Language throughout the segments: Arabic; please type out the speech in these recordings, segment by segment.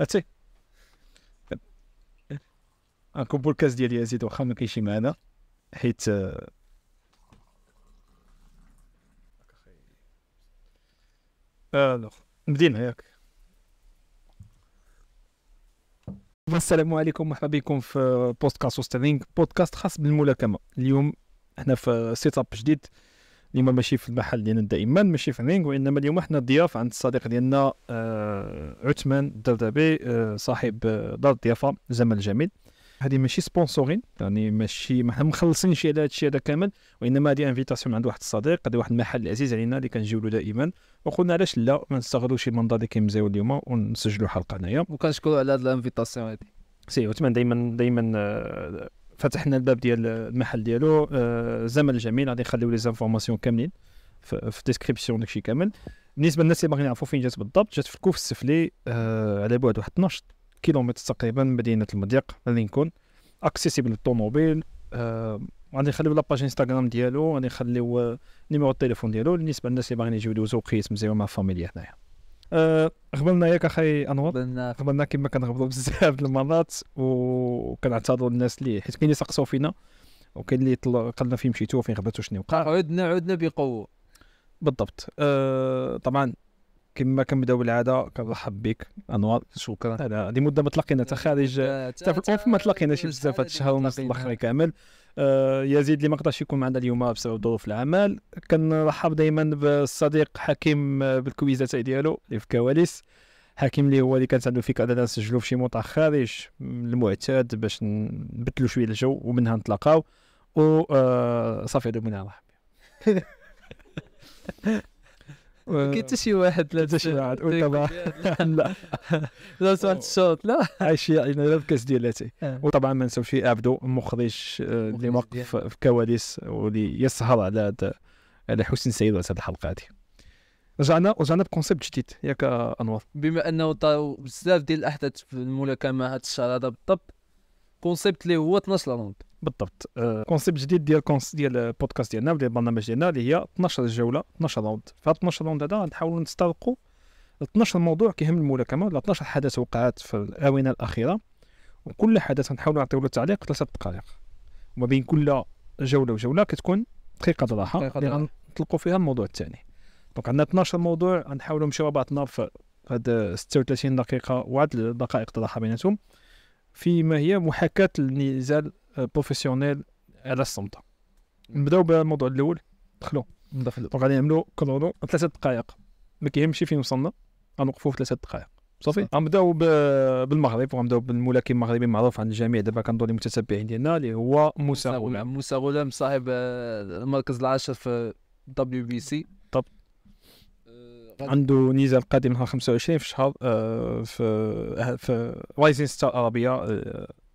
اتي نكون بودكاست ديال يزيد واخا ما كاينش معنا حيت بدينا ياك. السلام عليكم، مرحبا بكم في بودكاست سترينغ، بودكاست خاص بالملاكمه. اليوم احنا في سيت اب جديد، اليوم ماشي في المحل ديالنا دائما، ماشي في رينغ، وانما اليوم احنا ضياف عند الصديق ديالنا عثمان الدردبي، صاحب دار الضيافه زمن الجميل. هذه ماشي سبونسورين، يعني ماشي ما مخلصينش على هذا الشيء هذا كامل، وانما هذه انفيتاسيون عند واحد الصديق، هذا واحد المحل عزيز علينا اللي كنجيو له دائما، وقلنا علاش لا ما نستغلوش المنظر اللي كيمزيو اليوم ونسجلوا حلقه هنايا. وكنشكروا على هذه الانفيتاسيون هذه. سي عثمان دائما فتحنا الباب ديال المحل ديالو زمن الجميل، غادي نخليو لي زانفورماسيون كاملين في ديسكريبسيون داكشي كامل. بالنسبه للناس اللي باغيين يعرفوا فين جات بالضبط، جات في الكوف السفلي على بعد واحد 12 كيلومتر تقريبا من مدينه المضيق لينكون، اكسيسيبل بالطوموبيل. غادي نخليو لاباج انستغرام ديالو، غادي نخليو نيميرو التليفون ديالو بالنسبه للناس اللي باغيين يجيو يدوزو قيس مزيان مع الفاميليا هنايا. غبلنا ياك اخي انور، غبلنا كما كنغبطوا بزاف د المرات، وكنعتذروا الناس اللي حيت كاين اللي سقسوا فينا وكاين اللي قالنا فين مشيتوا وفين غبطوا شنو وقع. عدنا بقوه بالضبط. طبعا كما كنبداو بالعاده كنرحب بك انور. شكرا. هذه مده ما تلاقينا حتى خارج حتى في الاوف ما تلاقيناش بزاف هذا الشهر ونص الاخر كامل. يزيد اللي ما قدرش يكون معنا اليوم بسبب ظروف العمل. كنرحب دائما بالصديق حكيم بالكويزات ديالو اللي في الكواليس. حكيم اللي هو اللي كانت عنده فكره اننا نسجلوا في شي موطن خارج المعتاد باش نبدلوا شويه الجو ومنها نتلاقاو، و صافي هذا منها رحب. كاين حتى شي واحد لا حتى شي واحد لا لا سمعت الصوت لا عايشي علينا الكاس ديالاتي. وطبعا ما نساوش ابدو المخرج اللي موقف في الكواليس واللي يسهر على حسن سير هذه الحلقه هذه. رجعنا بكونسيبت جديد ياك انور، بما انه طاو بزاف ديال الاحداث في الملاكمه هذا الشهر هذا بالضبط. كونسيبت اللي هو 12 راوند بالضبط. كونسيبت جديد ديال البودكاست ديالنا وديال البرنامج ديالنا اللي هي 12 جوله 12 راوند. في 12 راوند هذا نحاولوا نسترقوا 12 موضوع كيهم الملاكمه ولا 12 حدث وقعت في الاونه الاخيره، وكل حدث نحاولوا نعطيو له تعليق 3 دقائق، وما بين كل جوله وجوله كتكون دقيقه راحه اللي غنطلقوا فيها الموضوع الثاني. دونك عندنا 12 موضوع غنحاولوا نمشيو بعضنا في هاد 36 دقيقه وعاد دقائق راحه بيناتهم، فيما هي محاكاه النزال بروفيسيونيل على الصمت. نبداو بالموضوع الاول، دخلوا دونك غادي نعملوا كرونو 3 دقائق، ما كيهمش فين وصلنا غنوقفوا في 3 دقائق صافي. غنبداو بالمغرب، وغنبداو بالملاكم المغربي معروف عند الجميع دابا كنظن المتتبعين ديالنا اللي هو موسى غلام صاحب المركز العاشر في دبليو بي سي. طب عنده نزال قادم نهار 25 في الشهر في رايزين ستار عربيه،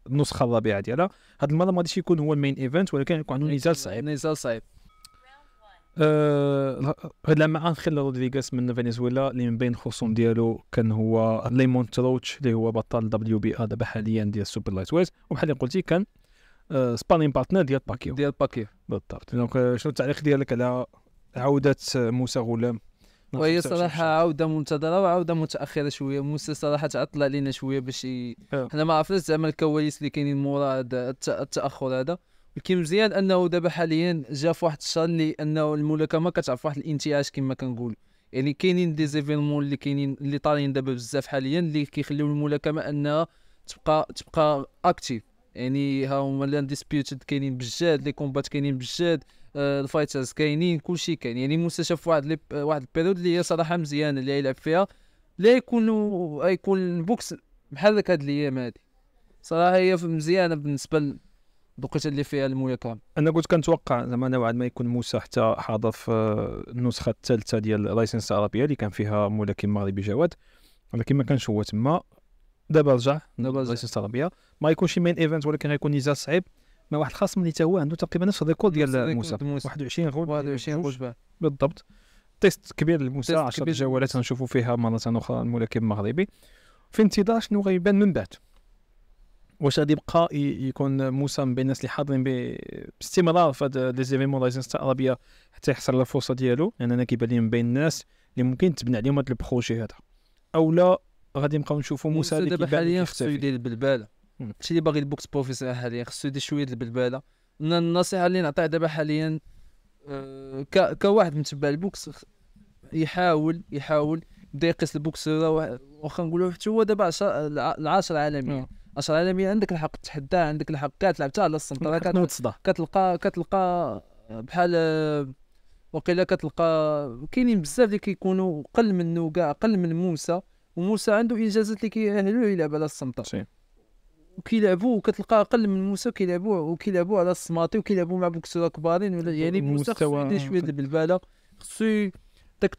النسخه الرابعه ديالها. هاد المره ما غاديش يكون هو المين ايفنت، ولكن يكون عنده نزال صعيب. غير مع انخيل رودريغيز من فنزويلا، اللي من بين الخصوم ديالو كان هو ليمون تروتش اللي هو بطل دبليو بي ا دابا حاليا ديال السوبر لايت ويت، وبحال اللي قلتي كان سبارين بارتنر ديال باكيو بالضبط. دونك شنو التعليق ديالك على عوده موسى غلام؟ وهي صراحه عوده منتظره وعوده متاخره شويه. موسى صراحه تعطل علينا شويه باش حنا ما عرفناش زعما الكواليس اللي كاينين مورا التاخر هذا. ولكن مزيان انه دابا حاليا جا في واحد الشهر اللي انه الملاكمه كتعرف واحد الانتعاش كما كنقول. يعني كاينين دي زيفينمون اللي كاينين اللي طالعين دابا بزاف حاليا اللي كيخليو الملاكمه انها تبقى اكتيف. يعني ها هما الانديسبيوتد كاينين بجد، لي كومبات كاينين بجد، الفايترز كاينين، كلشي كاين. يعني موسى شاف واحد البيريود اللي هي صراحه مزيانه اللي يلعب فيها، لا يكون البوكس محرك هاد الايام هادي. صراحه هي مزيانه بالنسبه للوقيته اللي فيها الملاكمه. انا قلت كنتوقع زعما نوعا ما يكون موسى حتى حاضر في النسخه الثالثه ديال لايسنس العربيه اللي كان فيها ملاكم مغربي جواد، ولكن ما كانش هو تما. دابا رجع لايسنس العربيه، ما يكونش مين ايفنت ولكن غيكون نزال صعيب مع واحد الخصم اللي تا هو عنده تقريبا نفس الريكورد ديال موسى 21 غول بالضبط. تيست كبير لموسى، 10 جولات غنشوفوا فيها مره اخرى الملاكم المغربي. في انتظار شنو غيبان من بعد، واش غادي يبقى يكون موسى من بين الناس اللي حاضرين باستمرار في هاد لي زيفينمون لايسنس العربيه حتى يحصل الفرصه ديالو. لان انا كيبان لي من بين الناس اللي ممكن تبنى عليهم هاد البروجي هذا، او لا غادي نبقاو نشوفوا موسى اللي دابا كيبان حاليا خصو يدير البلباله. هادشي اللي باغي البوكس بروفيسيونيل حاليا خصو يدير شويه البلباله. النصيحه اللي نعطيها دابا حاليا كواحد متبع البوكس يحاول يبدا يقيس البوكس واخا نقولوا حتى هو دابا 10 عالميا 10 عالميا عندك الحق تحداه، عندك الحق كاع تلعب حتى على السنتر كتلقى بحال وقيلا كتلقى كاينين بزاف اللي كيكونوا قل منه كاع قل من موسى، وموسى عنده انجازات اللي كيأهلوه يلعب على السنتر وكيلعبوا، وكتلقى اقل من موسى كيلعبوا على السماطي وكيلعبوا مع بوكسوره كبارين ولا يعني موسى خصو يدير شويه بالباله، خصو داك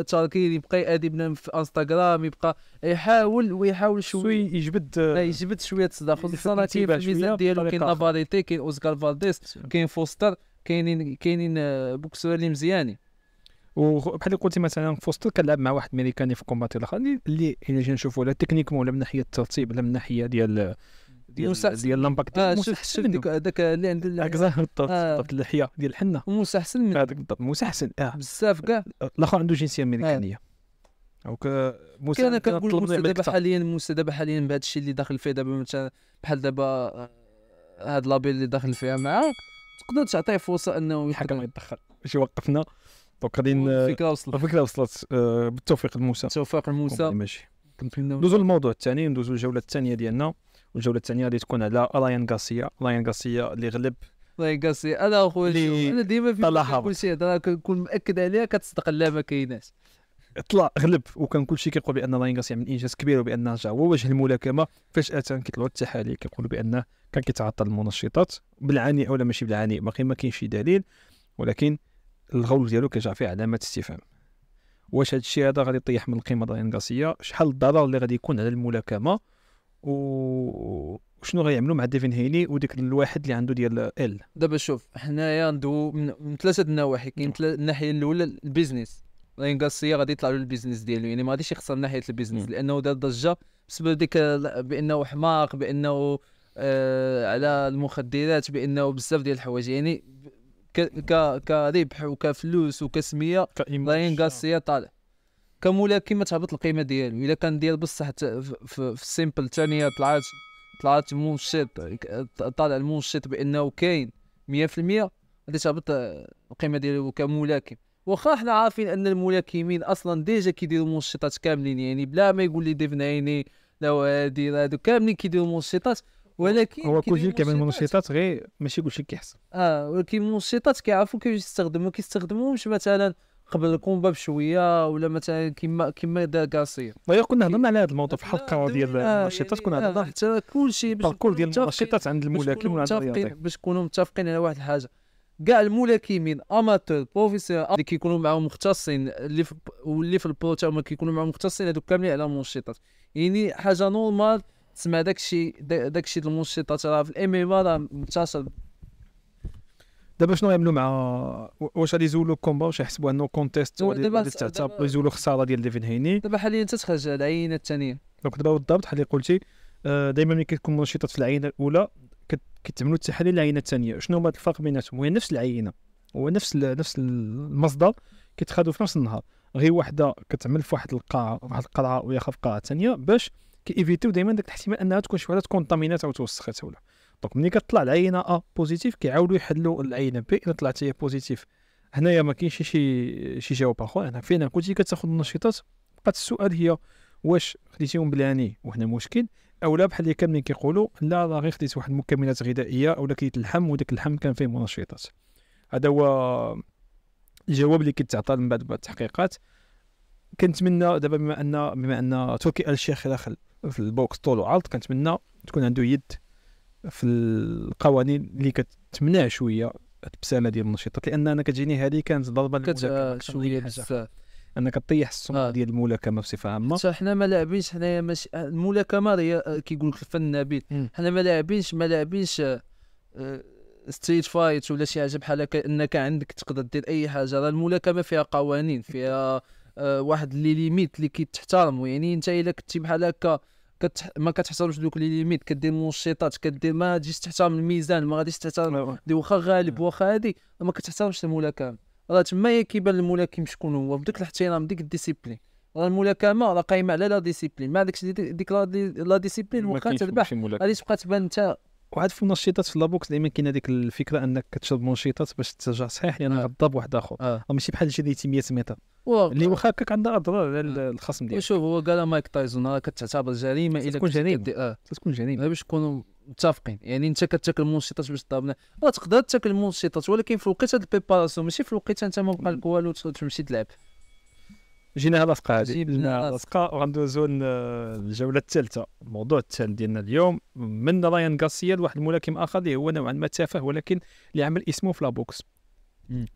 تاركين يبقى يادي بنا في انستغرام، يبقى يحاول شويه يجبد شويه الصداع، خصوصا كاين في الميزان ديالو كاين نافاريتي، كاين اوسكار فالديس، كاين فوستر، كاينين بوكسوره اللي مزيانين. وبحال اللي قلتي مثلا فوستر كنلعب مع واحد امريكاني في كومباتي الاخر اللي الا جينا نشوفوا لا تكنيكمون ولا من ناحيه الترتيب ولا من ناحيه ديال لامباكت شوف داك اللي عند بالضبط اللحيه ديال الحنه موسى احسن من هذاك بالضبط موسى احسن بزاف كاع. الاخر عنده جنسيه امريكانيه دونك موسى انا كنقول موسى دابا حاليا بهذا الشيء اللي داخل فيه دابا مثلا بحال دابا هاد لابيل اللي داخل فيها معاه تقدر تعطيه فرصه انه الحكم يتدخل باش يوقفنا. دونك غادي الفكره وصلت بالتوفيق لموسى ماشي. ندوزو للموضوع الثاني، ندوزو الجوله الثانيه ديالنا، والجوله الثانيه غادي تكون على رايان غارسيا اللي غلب رايان غارسيا. انا اخويا انا ديما في كل شيء هذا كنكون مأكد عليها كتصدق لا ما كايناش طلع غلب، وكان كل شيء كيقول بان رايان غارسيا من انجاز كبير وبان جا هو وجه الملاكمه. فجاه كيطلعوا التحاليل كيقولوا بانه كان كيتعاطى المنشطات بالعاني اولا ماشي بالعاني، باقي ما كاينش شي دليل، ولكن الغول ديالو كيرجع فيه علامه استفهام. واش هذا الشيء هذا غادي يطيح من القيمه رايان غارسيا؟ شحال الضرر اللي غادي يكون على الملاكمه؟ وشنو غيعملوا مع ديفين هيني وديك الواحد اللي عنده ديال دابا شوف حنايا ندوي من ثلاثه النواحي. كاين الناحيه الاولى البيزنس، رايان غارسيا غادي يطلع له البيزنس ديالو، يعني ما غاديش يخسر ناحيه البيزنس لانه دار ضجه بسبب ديك بانه حماق، بانه على المخدرات، بانه بزاف ديال الحوايج، يعني كربح وكفلوس وكسميه رايان غارسيا طالع. كملاكم ما تهبط القيمه ديالو الا كان ديال بصح في السيمبل الثانيه طلعت منشط طالع المنشط بانه كاين 100% غادي تهبط القيمه ديالو كملاكم. واخا حنا عارفين ان الملاكمين اصلا ديجا كيديروا منشطات كاملين، يعني بلا ما يقول لي ديفن عيني لا هادي هادو كاملين كيديروا منشطات، ولكن هو كلشي كيعمل منشطات غير ماشي كلشي كيحسن. ولكن المنشطات كيعرفوا كيفاش يستخدموا، ما كيستخدموهمش مثلا قبل الكومبا بشويه ولا مثلا كيما دار غارسيا. كنا هضرنا على هذا الموضوع في الحلقه ديال المنشطات، كنا هضرنا حتى كلشي الباركور ديال المنشطات عند الملاكم وعند الرياضي باش نكونوا متفقين على واحد الحاجه. كاع الملاكمين اماتور بروفيسيونيل اللي كيكونوا معاهم مختصين اللي في البرو تا هما كيكونوا معاهم مختصين هذوك كاملين على المنشطات، يعني حاجه نورمال تسمع داكشي ديال المنشطات راه في الام ام راه منتشر. دابا شنو يعملوا مع واش غادي يزولوا الكومبا واش يحسبوا انه كونتيست غادي تعتبر يزولوا خساره ديال ديفين هيني؟ دابا حاليا تتخرج العينه الثانيه. دونك دابا بالضبط بحال اللي قلتي دائما ملي كتكون منشطات في العينه الاولى كتعملوا التحاليل العينه الثانيه. شنو هو الفرق بيناتهم؟ هي نفس العينه، هو نفس المصدر كيتخادوا في نفس النهار، غير وحده كتعمل في واحد القرعه وياخا في قرعه ثانيه باش كيفيتيو دائما داك الاحتمال انها تكون شي وحده كونطامينات او توسخات ولا. دونك ملي كتطلع العينه بوزيتيف كيعاودوا يحلوا العينه بي الا طلعت هي بوزيتيف. هنايا ما كاينش شي جواب اخر، هنا فين كنتي كتاخذ النشيطات. بقات السؤال هي واش خديتيهم بالعاني وهنا مشكل، او لا بحال اللي كاملين كيقولوا لا راه غير خديت واحد المكملات غذائيه او كليت اللحم وداك اللحم كان فيه منشطات. هذا هو الجواب اللي كيتعطى من بعد التحقيقات. كنتمنى دابا بما ان تركي الشيخ داخل في البوكس طول وعرض، كنتمنى تكون عنده يد في القوانين اللي كتمنع شويه التبساله ديال النشيطات، لان انا كتجيني هذه كانت ضربه للملاكمه شويه بزاف، انك تطيح السمعه ديال الملاكمه بصفه عامه. حتى حنا ما لاعبينش حنايا ماشي الملاكمه هي كيقول لك الفن النبيل. حنا ما لاعبينش ستريت فايت ولا شي حاجه بحال هكا انك عندك تقدر دير اي حاجه. راه الملاكمه فيها قوانين، فيها واحد لي ليميت اللي كيتحترموا. يعني انت الا كنتي بحال هكا ما كتحترمش دوك لي ليميت، كدير منشطات، كدير ما تجيش تحترم الميزان، ما غاديش تحترم دي واخا غالب واخا هادي ما كتحترمش الملاكمه. راه تما كيبان الملاكم شكون هو بداك الاحترام ديك الديسيبلين. الملاكمه راه قايمه على لا ديسيبلين، ما داكشي ديك لا ديسيبلين واخا تربح غادي تبقى تبان انت. وعاد في المنشطات في لابوكس دائما كاينه ديك الفكره انك كتشرب منشطات باش ترجع صحيح، لان غضب واحد اخر ماشي بحال جريتي 100 متر اللي واخا هكاك عندها اضرار على الخصم ديالك. وشوف هو قال مايك تايسون راه كتعتبر جريمه الا تكون جريمه تكون جريمه باش نكونوا متفقين. يعني انت كتاكل منشطات باش تضربنا، راه تقدر تاكل منشطات ولكن في الوقيته ديال البريباراسيون، ماشي في الوقيته انت ما بقى لك والو تمشي تلعب. جينا لاصقه هذه جينا لاصقه وغندوزو الجوله الثالثه. الموضوع الثالث ديالنا اليوم من رايان غارسيا لواحد الملاكم اخر اللي هو نوعا ما تافه ولكن اللي عمل اسمه في لابوكس،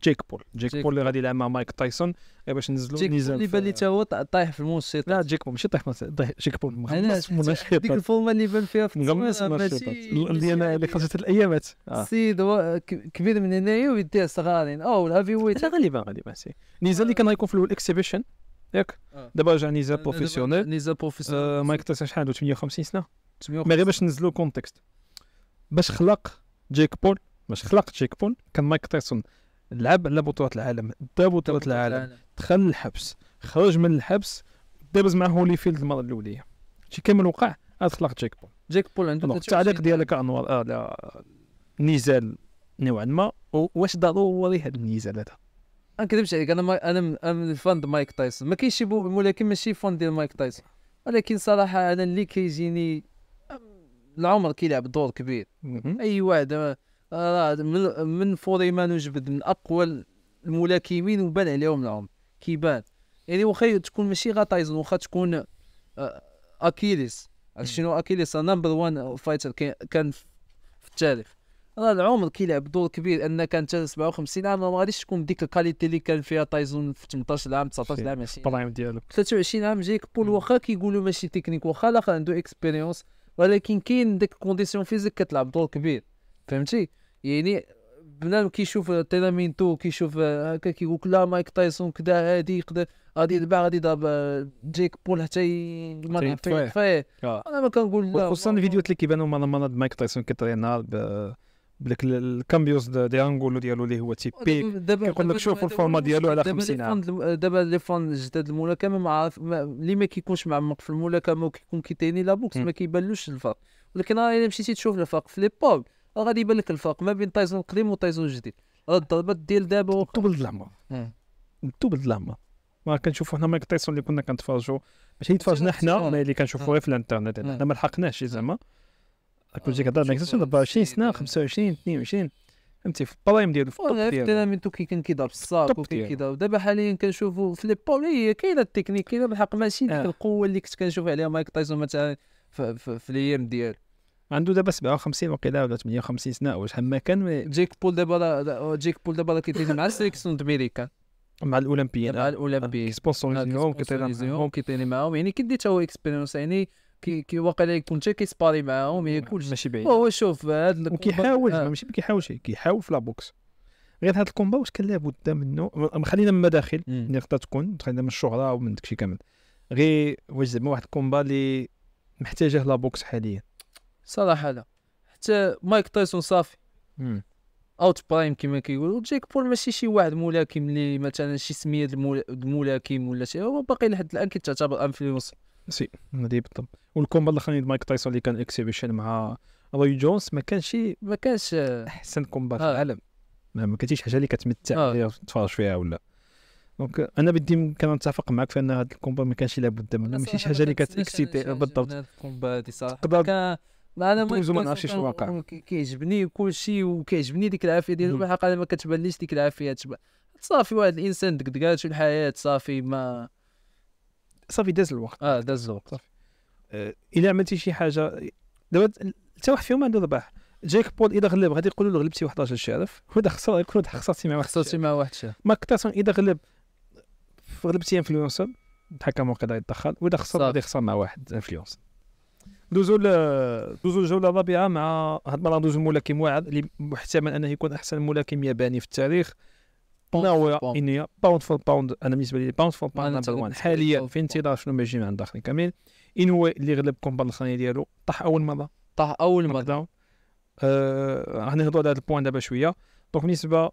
جيك بول اللي غادي يلعب مع مايك تايسون باش نزلوا نزال. اللي بان لي تا هو طايح في المنشطات. لا جيك بول ماشي طايح جيك بول مغمس منشطات، ديك الفورمه اللي بان فيها في مغمس منشطات اللي خرجت الايامات. السيد هو كبير من هنايا ويديه صغارين او الهافي ويت غالبا سي نزال اللي كان غيكون في الاكسبيشن ياك. دابا رجع نزال بروفيسيونيل. مايك تايسون شحال عنده 58 سنه. ما غير باش نزلوا كونتكست باش خلق جيك بول كان مايك تايسون لعب على بطولة العالم، دا بطولة العالم، دخل الحبس، خرج من الحبس، دابز مع هوليفيلد المره الاوليه. شي كامل وقع خلق جيك بول عنده التعليق ديالك انوار. لا نزال نوعا ما، واش ضروري هذا النزال هذا؟ ما نكذبش عليك، انا فان ديال مايك تايسون، ما كاينش شي ولكن ماشي فان ديال مايك تايسون، ولكن صراحه انا اللي كيجيني العمر كيلعب دور كبير. اي واحد من فوريمان وجبد من اقوى الملاكمين وبان عليهم العمر كيبان. يعني واخا تكون ماشي غا تايسون، واخا تكون اكيليس. شنو اكيليس؟ نمبر 1 فايتر كان في التاريخ. راه العمر كيلعب دور كبير، انك انت 57 عام ما غاديش تكون بديك الكاليتي اللي كان فيها تايسون في 18 عام 19 عام 20 عام ديالو 23 عام. جيك بول واخا كيقولوا ماشي تكنيك، واخا لا عنده اكسبيريونس، ولكن كاين ديك كونديسيون فيزيك كتلعب دور كبير، فهمتي؟ يعني بنادم كيشوف تيرامينتو كيشوف هكا كيقول لا مايك تايسون كذا هادي يقدر غادي يدبع غادي يضرب جيك بول حتى ما فيه. انا ما كنقول لا، خصوصا الفيديوهات اللي كيبانوا مرات مايك تايسون كيطري نهار بداك الكامبيوس دي انغولو ديالو اللي هو تيبيك. كيقول لك شوف الفورما ديالو على 50 عام. دابا لي فان جداد الملاكمه ما عارف اللي ما كيكونش معمق في الملاكمه وكيكون كيتيني لا بوكس ما كيبانلوش الفرق، ولكن الا مشيتي تشوف الفرق في لي بول غادي يبان لك الفرق ما بين تايسون القديم وتايسون الجديد. الضربات ديال دابا طوبل العمر ما كنشوفوا حنا مايك تايسون اللي كنا كنتفرجوا ماشي تفرجنا حنا اللي كنشوفوا غير في الانترنت. حنا ما لحقناش زعما كنت كنهضر مايك تايسون 24 سنه 25 22 فهمتي في البرايم ديالو في الطوب ديالو. تيرامينتو كان كيضرب الساك وكيضرب. دابا حاليا كنشوفوا في لي بول هي كاينه التكنيك، كاينه بالحق ماشي ديك القوه اللي كنت كنشوف عليها مايك تايسون مثلا في الايام ديالو. عنده دابا 57 وقيله ولا 58 سنه واش هما كان. جيك بول دابا كيتيني مع السيليكسيون امريكان مع الاولمبيين سبونسوريزيهم كيتيني معاهم، يعني كيدي حتى هو اكسبيريونس، يعني واقيلا يكون حتى كيسباري معاهم ياكلش ماشي بعيد. هو شوف هذا وكيحاول ماشي كيحاولش كيحاول في لابوكس. غير هذا الكومبا واش كان لابد منه، خلينا من المداخل اللي خصها تكون خلينا من الشهره ومن داكشي كامل، غير واش زعما واحد الكومبا اللي محتاجه لابوكس حاليا؟ صراحه لا. حتى مايك تايسون صافي اوت برايم كما كيقولوا. جيك بول ماشي شي واحد ملاكم اللي مثلا شي سميه الملاكم ولا شي، هو باقي لحد الان كيتعتبر انفلونس سي هذه بالضبط. والكومبا الاخرين مايك تايسون اللي كان اكسيبيشن مع روي جونز ما كانش احسن كومبا في العالم، ما كانتيش حاجه اللي كتمتع تتفرج فيها ولا. دونك انا بدي كنتفق معك في ان هذا الكومبا ما كانش لابد منه، ماشي شي حاجه اللي كتكسيتي بالضبط. الكومبا هذه صراحه انا ما نعرفش شنو واقع. كيعجبني كلشي وكيعجبني ديك العافيه ديالو بالحق. انا ما كتبانليش ديك العافيه تبان صافي واحد الانسان دقدقات في الحياه صافي ما صافي داز الوقت. داز الوقت صافي. الا عملتي شي حاجه دابا حتى واحد فيهم عنده رباح. جيك بول اذا غلب غادي يقولوا له غلبتي 11 شرف، وإذا خسر يكون خسرتي مع واحد شرف. مايك تايسون اذا غلبتي انفلونسر الحكم وقيلا يتدخل، واذا خسر غادي يخسر مع واحد انفلونسر. دوزو الجوله الرابعه مع هاد المره دوزو الملاكم واعد اللي محتمل انه يكون احسن ملاكم ياباني في التاريخ. ناويا انيا باوند فور باوند. انا بالنسبه لي باوند فور باوند نمبر 1 حاليا في انتظار شنو ما يجي من عند الاخرين كامل. انوي اللي غلب كومبا الاخراني ديالو طاح اول مره غادي نهضروا على هذا البوان دابا شويه. دونك بالنسبه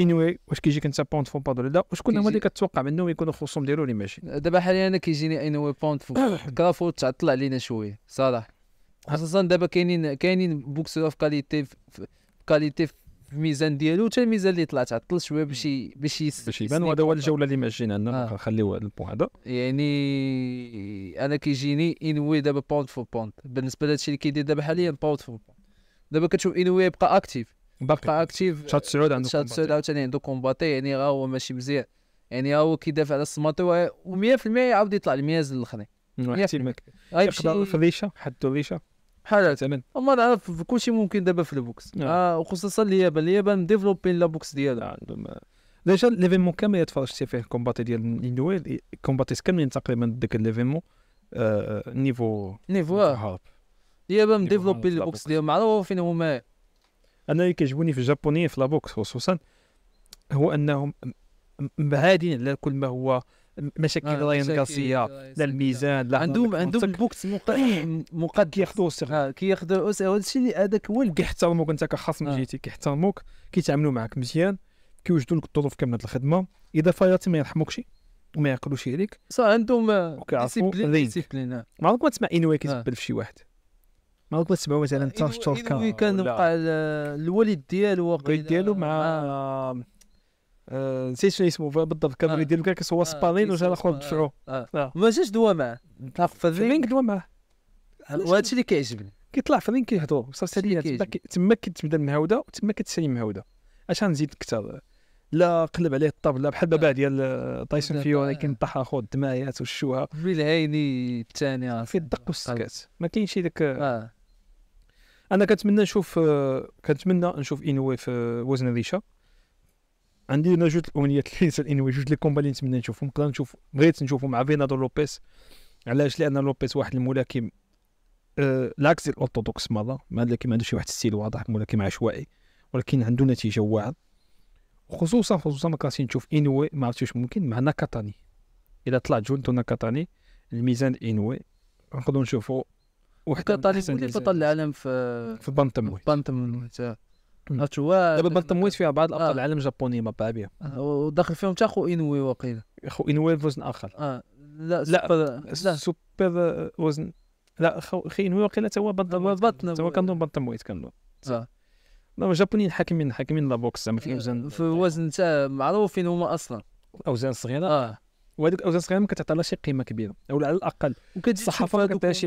انوي واش كيجيك انت باوند فور باوند ولا لا، وشكون هما اللي كتوقع منهم يكونوا الخصوم ديالو اللي ماشي؟ دابا حاليا انا كيجيني انوي باوند فور كرافو تعطل علينا شويه صراحه، خصوصا دابا كاينين بوكسور في كاليتي في الميزان ديالو، حتى الميزان اللي طلع تعطل شويه باش يبان. وهذا هو الجوله اللي ماشيين عندنا، نخليو هذا البوان هذا. يعني انا كيجيني انوي دابا باوند فور باوند بالنسبه لهادشي اللي كيدير دابا حاليا باوند فور باوند. دابا كتشوف انوي يبقى اكتيف شات سعود عاوتاني عنده كومباتي، يعني راه هو ماشي مزيان، يعني هو كيدافع على السماطي و100% يعاود يطلع الميازن الاخرين. احتمال يقدر في ريشه حدو ريشه بحال مثلا ما نعرف كلشي ممكن دابا في البوكس. وخصوصا اليابان ديفلوبين لا بوكس ديالها عندهم ديجا ليفينمون كامل تفرجتي فيه الكومباتي ديال انوي، الكومباتيس كاملين تقريبا ديك ليفينمون نيفو هارب. اليابان ديفلوبين البوكس ديالهم معروف فين هما. انا اللي كيعجبوني في الجابونيين في لابوكس خصوصا هو انهم بعادين على كل ما هو مشاكل راين غارسيا، لا الميزان لا عندهم البوكس مقد كياخذوا هادشي اللي هذاك هو اللي كيحترموك انت كخصم جيتي، كيحترموك، كيتعاملوا معك مزيان، كيوجدوا لك الظروف كامله الخدمه، اذا فايرتي ما يرحموكش وما يعقلوش عليك. صح عندهم ديسيبلين. ما عمرك ما تسمع انوي كيتبل في شي واحد، ما عمرك ما تسمعوا مثلا انوي كان وقع الوالد ديالو مع نسيت شنو اسمه بالضبط، كان الوليد ديالو كان كيصور سبارين وجا الاخر دفعوه ما جاش دوا معاه في الرينغ دوا معاه. وهادشي اللي كيعجبني كيطلع في الرينغ كيهضروا صافي ساليه تما كتبدا المهوده وتما كتسالي المهوده. اش غنزيد اكثر؟ لا قلب عليه الطبله بحال بابا ديال تايسون فيوري كينطح اخو الدمايات والشوها بالعيني الثاني في الدق والسكات، ما كاينش داك. انا كنتمنى نشوف انوي في وزن الريشه. عندي انا جوج الامنيات اللي انوي، جوج لي كومبا اللي نتمنى نشوفهم. نقدر بغيت نشوفو مع فينادور لوبيس. علاش؟ لان لوبيس واحد الملاكم العكس ديال الاورتودوكس، مره مالك ما عندوش واحد الستيل واضح، ملاكم عشوائي ولكن عنده نتيجه واعره. خصوصا ما كرهتش نشوف انوي، ما عرفتش ممكن مع ناكاتاني. اذا طلع جونتو ناكاتاني الميزان انوي نقدروا نشوفوا واحد ناكاتاني اللي بطل العالم في البانتمويت. دابا البانتمويت فيها بعض الابطال العالم الجابونيين ما بها بها، وداخل فيهم حتى خو انوي واقيلا. خو انوي في وزن اخر. لا سوبر وزن. لا خو انوي واقيلا حتى هو بطن، حتى هو كنظن بانتمويت كنظن. الجابونيين حاكمين لا بوكس زعما في وزن، في وزن تاع معروفين هما اصلا اوزان صغيره. وهذيك الاوزان الصغيره ما كتعطي لها شي قيمه كبيره، او على الاقل الصحافه ما كتعطيها شي.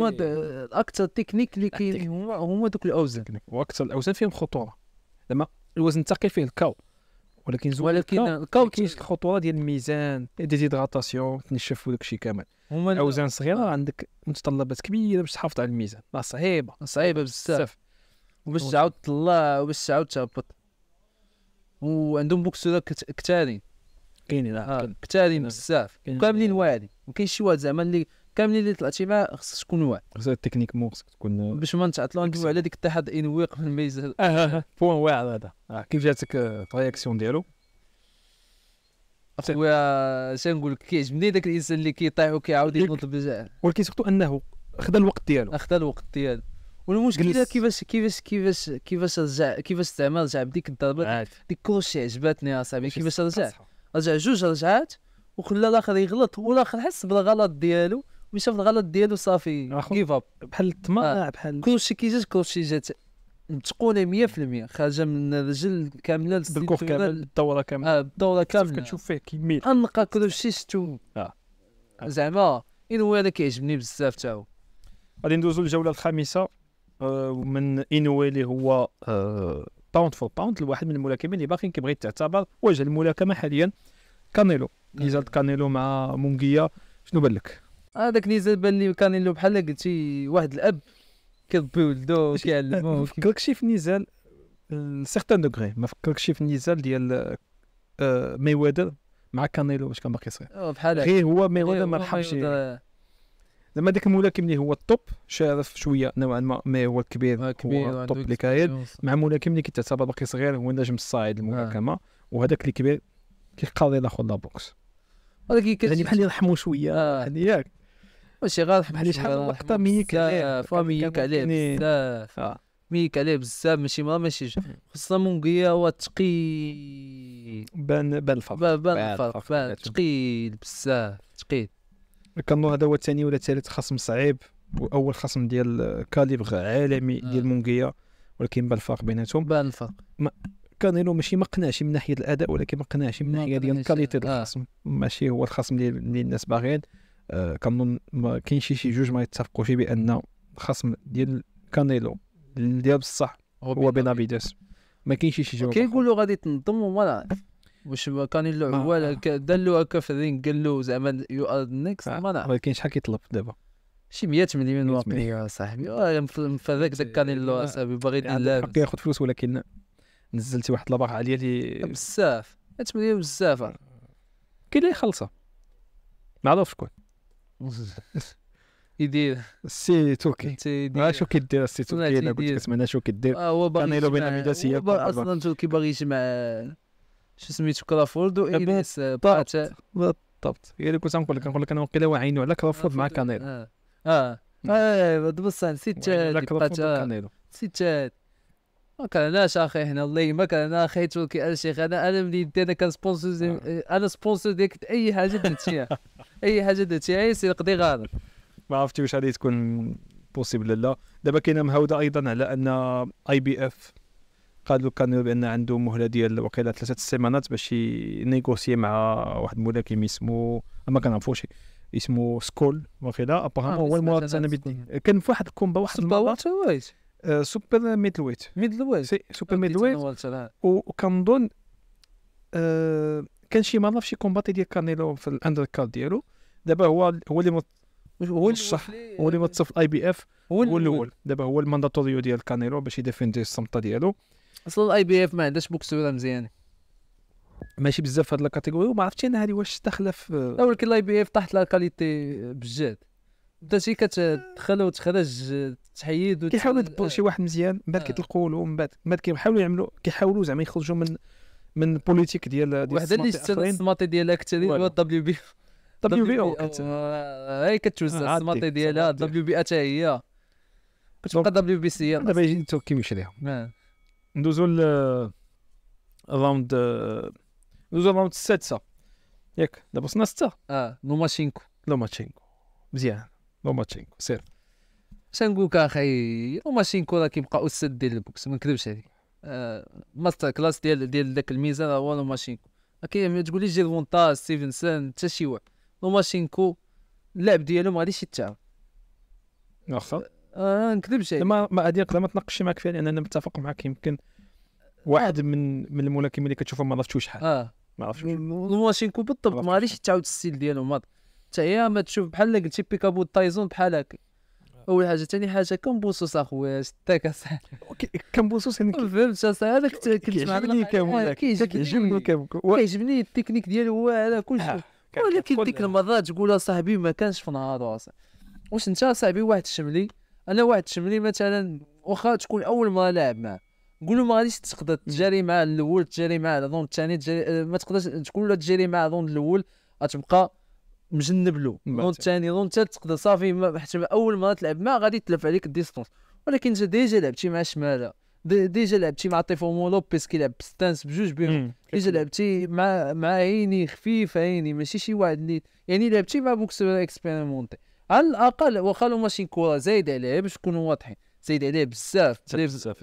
اكثر تكنيك اللي كاين هما دوك الاوزان، واكثر الاوزان فيهم خطوره. زعما الوزن الثقيل فيه الكاو، ولكن الكاو كاينش الخطوره ديال الميزان، ديزيدغاتاسيون، تنشف وداك الشيء كامل. الاوزان صغيره عندك متطلبات كبيره باش تحافظ على الميزان، صعيبه بزاف، وباش تعاود تطلع وباش تعاود تهبط. وعندهم بوكسورات كثارين كاينين كثارين بزاف، كاملين واعرين، ما كاينش شي واحد زعما اللي كاملين اللي طلعتي معاه خصك تكون واعر. خصك التكنيك خصك تكون باش ما نتعطلوا. ندويو على ديك الاتحاد انوي قبل ما يزهد. بوان واعر هذا. كيف جاتك الرياكسيون ديالو؟ اخويا اش نقول لك، كيعجبني داك الانسان اللي كيطيح وكيعاود ينوض بجاه، ولكن سورتو انه خدا الوقت ديالو. والمشكله كيفاش رجع، كيفاش رجع بديك الضربه. ديك كروشي عجباتني اصاحبي، كيفاش رجع جوج رجعات وخلى الاخر يغلط، والاخر حس بالغلط ديالو وشاف الغلط ديالو صافي كيف اب بحال الطماع. بحال كروشي كروشي جات متقونه 100% خارجه من الرجل كامله بالكوخ كامل، الدوره كامله. الدوره كامله كتشوف فيه كيميل انقى كروشي شتو. زعما انوي هذا كيعجبني بزاف تا هو. غادي ندوزو للجوله الخامسه من انوي اللي هو باوند فور باوند، لواحد من الملاكمين اللي باقيين كيبغي تعتبر وجه الملاكمه حاليا، كانيلو. نزال كانيلو مع مونغيا، شنو بان لك؟ هذاك نزال بان لي كانيلو بحال قلتي واحد الاب كيربي ولدو كيعلمو. ما فكركش في النزال سيغتان دوغري، ما فكركش في النزال ديال ميوادر مع كانيلو واش كان باقي صغير بحال غير هو ميوادر ما رحمش زعما داك الملاكم اللي هو الطوب، شارف شويه نوعا ما هو الكبير، هو الطوب اللي كاين، مع ملاكم اللي كيتعتبر باقي صغير هو نجم الصاعد الملاكمه، وهذاك اللي كبير كيقاضي الاخر لا بوكس. ولكن يعني بحال يرحموا شويه يعني ماشي غير بحال شحال لقطه ميك عليه بزاف ميك عليه بزاف ماشي مرة ماشي خصنا مونغيا هو تقي بان الفرق بان الفرق بان ثقيل بزاف ثقيل. كنظن هذا هو الثاني ولا الثالث خصم صعيب، واول خصم ديال كاليبر عالمي ديال مونغيا، ولكن بان الفرق بيناتهم. بان الفرق كانيلو ماشي ما قنعش من ناحيه الاداء، ولكن ما قنعش من ناحيه ديال الكاليتي ديال الخصم، ماشي هو الخصم اللي الناس باغيين. كنظن ما كاينش شي جوج ما يتفقوا فيه بان الخصم ديال كانيلو ديال بصح هو بينافيدس. ما كاينش شي جوج كيقولوا غادي تنظم وما نعرف واش كانيلو هو دالو هكا في الرينغ قال له زعما يو ار نيكست ما نعرف. ولكن شحال كيطلب دابا؟ شي 100 مليون واقع صاحبي مفرك داك كانيلو اصاحبي باغي يدير لعب ياخذ فلوس، ولكن نزلتي واحد لاباغ عاليه اللي بزاف 100 مليون بزاف. كاين اللي يخلصها ما عرف شكون يدير السي تركي. شو كيدير السي تركي؟ انا قلت كتسمعنا شو كيدير. هو باغي كانيلو بينافيدس هي اصلا تركي باغي يجمع شو سميتو كرافورد وإيليس بالضبط. هي اللي كنت نقول لك انا وقيله وعينو على كرافورد مع كانيلو. بصح نسيت كانيلو نسيت ما كرهناش اخي حنا والله ما كرهنا اخي تركي الشيخ. انا ملي انا كان سبونسور انا سبونسور ديك اي حاجه درتيها اي حاجه درتيها سي قضي غادر. ما عرفتي واش غادي تكون بوسيبل لا. دابا كاينه مهوده ايضا على ان اي بي اف قالوا كانوا بان عنده مهله ديال وقيله 3 سيمانات باش ينيغوسي مع واحد الملاكم اسمه ما كنعرفوش اسمه سكول وقيله ابارامون هو المواطن بيتني كان في واحد الكومبا واحد المره سوبر ميدل ويت سوبر ميدل ويت. وكنظن كان شي مره في شي كومباتي ديال كانيلو في الاندر كارد ديالو. دابا هو اللي هو الصح هو اللي متصف اي بي اف هو الاول. دابا هو المانداتوريو ديال كانيلو باش يديفيندي السمطه ديالو. اصلا الاي بي اف ما عندهاش بوكسوره مزيان ماشي بزاف في هاد الكاتيجوري. وما عرفتش انا هذه واش داخله في ولكن الاي بي اف طاحت لا كاليتي بجد بداتي كتدخل وتخرج تحيد كيحاولوا يدبروا شي واحد مزيان من بعد كيطلقوا له من بعد كيحاولوا زعما يخرجوا من البوليتيك ديال واحد اللي السماطي ديالها كثير هو الدبليو بي هي كتوزع السماطي ديالها الدبليو بي حتى هي كتبقى دبليو بي سي. دابا يجي تركي يشريها. ندوزو الراوند السادسه ياك دابا وصلنا 6. لوماشينكو مزيان لوماتشينكو سير. شنقولك اخي لوماشينكو راه كيبقى استاذ ديال البوكس ما نكذبش عليك. ماستر كلاس ديال داك الميزان هو لوماشينكو. ما تقوليش جيرفونتا ستيفنسون حتى شي واحد. لوماشينكو اللعب ديالو ما غاديش يتعاود واخا نكذبش عليك. ما غادي نقدر ما تناقش معاك فيها لان انا متفق معاك. يمكن واحد من الملاكمين اللي كتشوفهم ما عرفتش شحال ما عرفتش لوماشينكو بالضبط ما غاديش يتعاود الستيل ديالو ماض حتى هي ما تشوف بحال قلتي بيكابو تايزون بحال هكا. اول حاجه ثاني حاجه كمبوسوس اخويا شتاك كمبوسوس فهمت اصاحبي هذاك كنت معنا كيعجبني التكنيك ديالو هو على كلشي. ولكن ديك المرات تقول صاحبي ما كانش في نهار واش انت صاحبي واحد الشملي انا واحد الشملي مثلا واخا تكون اول مره لاعب معاه نقولوا ما غاديش تقدر تجاري مع الاول تجاري مع الراوند الثاني ما تقدرش تقول له تجاري مع الراوند الاول غتبقى مجنب له الراوند الثاني الراوند الثالث تقدر صافي حتى اول مره تلعب معاه غادي تلف عليك الديستونس. ولكن انت ديجا لعبتي مع شماله ديجا لعبتي مع طيفو لوبيس كيلعب بستانس بجوج بهم ديجا لعبتي مع عيني خفيف عيني ماشي شي واحد اللي يعني لعبتي مع بوكسور اكسبيريمونتي على الاقل واخا لو ماشي كره زايد عليه باش نكونوا واضحين زايد عليه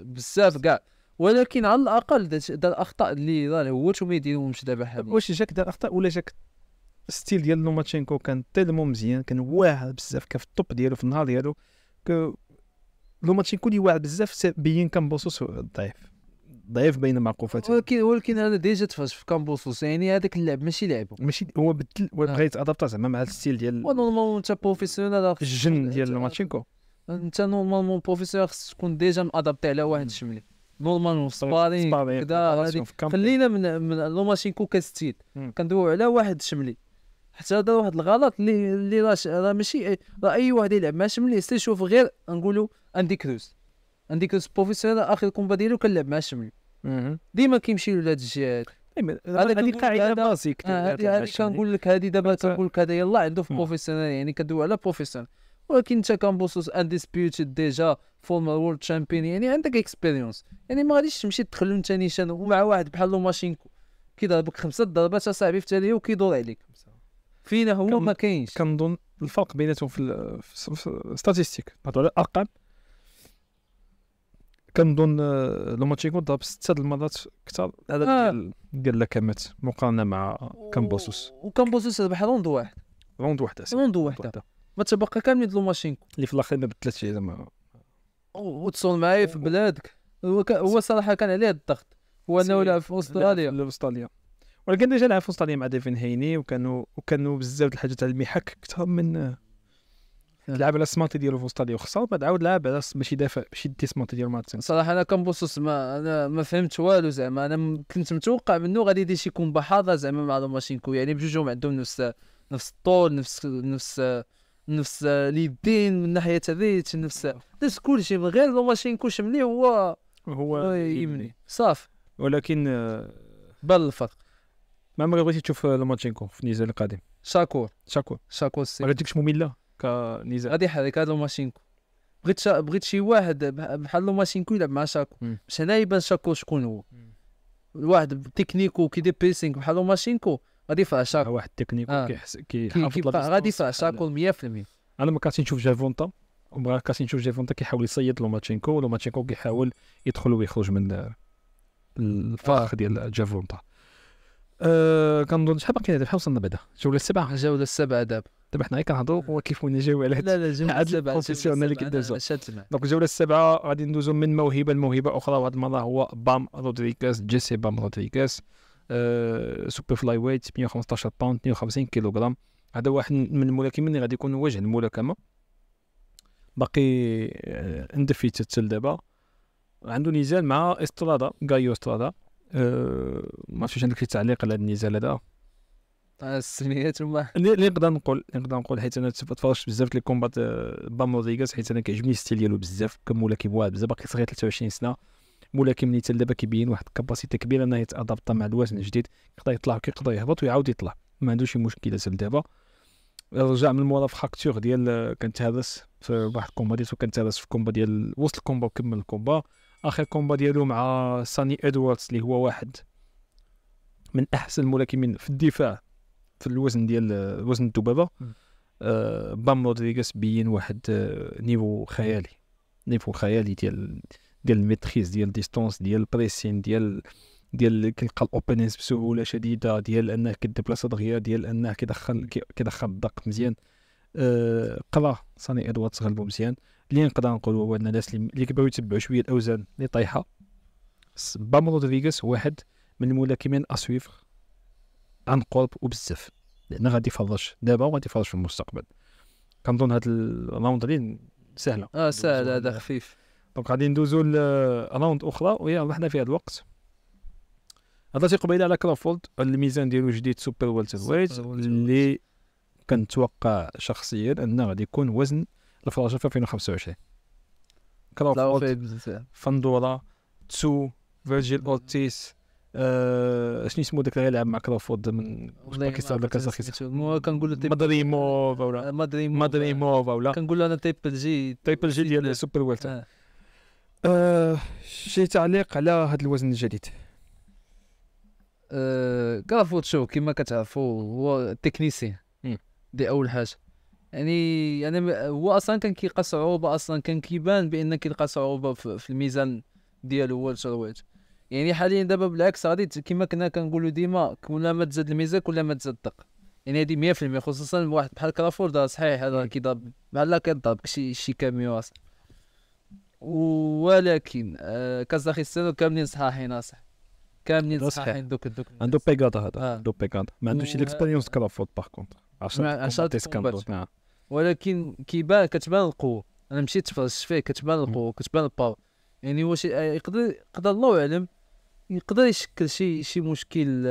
بزاف كاع. ولكن على الاقل دار الاخطاء اللي راه هو ما يديرهمش دابا حاليا. واش جاك دار اخطاء ولا جاك ستيل ديال لوماتشينكو كان تيلمو مزيان كان واعر بزاف كان في الطوب ديالو في النهار ديالو لوماتشينكو اللي واعر بزاف بين كامبوسوس ضعيف بين معقوفاته. ولكن انا ديجا تفرجت في كامبوسوس يعني هذاك اللعب ماشي لعبه ماشي هو بدل بغى يتادابتا زعما مع الستيل ديال نورمالمون انت بروفيسيونيل الجن ديال لوماتشينكو. انت نورمالمون بروفيسيونيل خصك تكون ديجا مادابتي على واحد الشملي نورمالمون سبارين كذا هذه. خلينا من لوماشينكو كستيل كندويو على واحد الشملي حتى هذا واحد الغلط اللي راه ماشي راه اي واحد يلعب مع شملي يشوف غير نقولوا اندي كروز بروفيسيونيل اخر كومبا ديالو كنلعب مع شملي ديما كيمشي لهاد الجهات. هذه قاعده باسيك هذه كنقول لك هذه دابا تنقول لك هذا يلاه عنده في بروفيسيونيل يعني كندوي على بروفيسيونيل. ولكن انت كامبوسوس انديسبيوتد ديجا فورمر وورلد تشامبيون، يعني عندك اكسبيريونس، يعني ما غاديش تمشي تدخلو انت نيشان ومع واحد بحال لوماشينكو كيضربك 5 ضربات اصاحبي في التاليه وكيدور عليك. فينا هو ما كاينش. كنظن الفرق بيناتهم في الستاتيستيك، نهضروا على الارقام. كنظن لوماتشينكو ضرب 6 المرات اكثر عدد ديال لاكامات مقارنه مع كامبوسوس. وكامبوسوس ربح روند واحد روند واحده ما تبقى كاملين لوماشينكو اللي في الاخر ما بدلتش زعما. وتصون معايا في بلادك. هو صراحه كان عليه الضغط، هو انه لعب في استراليا ولكن ديجا لعب في استراليا مع ديفين هيني، وكانوا بزاف د الحاجات على المحك اكثر من لعب على السمارتي ديالو في استراليا وخسر، بعد عاود لعب على ماشي دافع ماشي دي سمارتي ديالو مع صراحه انا كنبوسوس انا ما فهمت والو زعما. انا كنت متوقع منه غادي يدير شي كومبا حاضر زعما مع لوماشينكو، يعني بجوجهم عندهم نفس الطول نفس اليدين من ناحيه الريتش نفس كلشي، من غير لوماشينكو شملي هو يمني صافي. ولكن بان الفرق. ما بغيتي تشوف لوماتشينكو في النزال القادم؟ شاكور ما غاديكش ممله كنزال؟ غادي يحرك هذا لوماشينكو. بغيت شي واحد بحال لوماشينكو يلعب مع شاكور باش هنا يبان شاكور شكون هو. الواحد تكنيكو كيدير بيسينغ بحال لوماشينكو غادي يفرح شاكور. واحد تكنيكو كيحافظ غادي يفرح شاكور 100%. انا ما كنتش نشوف جافونتا كيحاول يصيد لوماتشينكو كيحاول يدخل ويخرج من الفخ ديال جافونتا. كنظن شحال باقي هذا، بحال وصلنا بعدا الجوله السابعه دابا حنا غير كنهضروا وكيف نجاوب على لا الجوله السابعه اللي كدازوا. دونك الجوله السابعه غادي ندوزو من موهبه لموهبه اخرى، وهذه المره هو جيسي بام رودريغاز. سوبر فلاي ويت 115 باوند 52 كيلوغرام. هذا واحد من الملاكمين اللي غادي يكون وجه الملاكمه، باقي اندفيت حتى دابا. عنده نزال مع غايو استرادا. ما عرفتش عندك شي تعليق على هذا النزال هذا؟ السميات اللي نقدر نقول حيت انا تفرجت بزاف لي كومبات بام رودريغاز، حيت انا كيعجبني الستيل ديالو بزاف كملاكم واعد بزاف، باقي صغير 23 سنه، ملاكم اللي حتى دابا كيبين واحد الكاباسيتي كبيره انه يتادابط مع الوزن الجديد، يقدر يطلع ويقدر يهبط ويعاود يطلع، ما عندوش شي مشكله حتى دابا. رجع من المورا في فراكتور ديال كان تهرس في واحد الكومبا ديالو، كان تهرس في الكومبا ديال وسط الكومبا وكمل الكومبا. اخر كومبا ديالو مع ساني ادواردز اللي هو واحد من احسن الملاكمين في الدفاع في الوزن ديال وزن الذبابه. بام رودريغاز بين واحد نيفو خيالي ديال الميتريز ديال ديستونس ديال بريسين ديال كيلقى الاوبننس بسهوله شديده، ديال انه كيديبلاصا دغيا، ديال انه كيدخل الضغط مزيان. قرا ساني ادواردز غلبو مزيان. اللي نقدر نقولوا هو ان الناس اللي كيبغيو يتبعوا شويه الاوزان اللي طايحه، بام رودريغاز واحد من الملاكمين اسويفر عن قرب وبزاف، لان غادي يفرج دابا وغادي يفرج في المستقبل. كنظن هاد الراوند اللي سهله سهل هذا خفيف. دونك غادي ندوزو لراوند اخرى وهي حنا فيها الوقت. هضرتي قبيله على كرافورد، الميزان ديالو جديد سوبر والتر ويت، اللي كنتوقع شخصيا انه غادي يكون وزن الفراشه في 2025. كرافورد، فاندورا، فيرجيل اورتيس، شنو اسمو داك اللي غيلعب مع كرافورد من باكستان ولا كازاخستان، كنقول له مادريموف ولا كنقول له انا تريبل جي ديال السوبر والتر. شي تعليق على هذا الوزن الجديد؟ كرافورد شو كما كتعرفوا هو تكنيسيان دي اول حاجه، يعني هو اصلا كان كيلقى صعوبه، اصلا كان كيبان بان كيلقى صعوبه في الميزان ديالو هو الشرويت. يعني حاليا دابا بالعكس غادي كما كنا كنقولوا ديما كل ما تزاد الميزان كل ما تزاد الدق، يعني هذه 100%. خصوصا واحد بحال كرافورد صحيح هذا كيضرب بحال كيضرب شي كاميو اصلا، ولكن كازاخستان كاملين صحاحين اصاحبي، كاملين صحاحين دوك عنده بيغادا هذا عنده بيغادا، ما عندوش الاكسبيريونس كرافورد باغ كونطخ 10 ولكن كتبان القوه. انا مشيت تفرجت فيه كتبان القوه كتبان الباور. يعني واش يقدر الله اعلم يقدر يشكل شي مشكل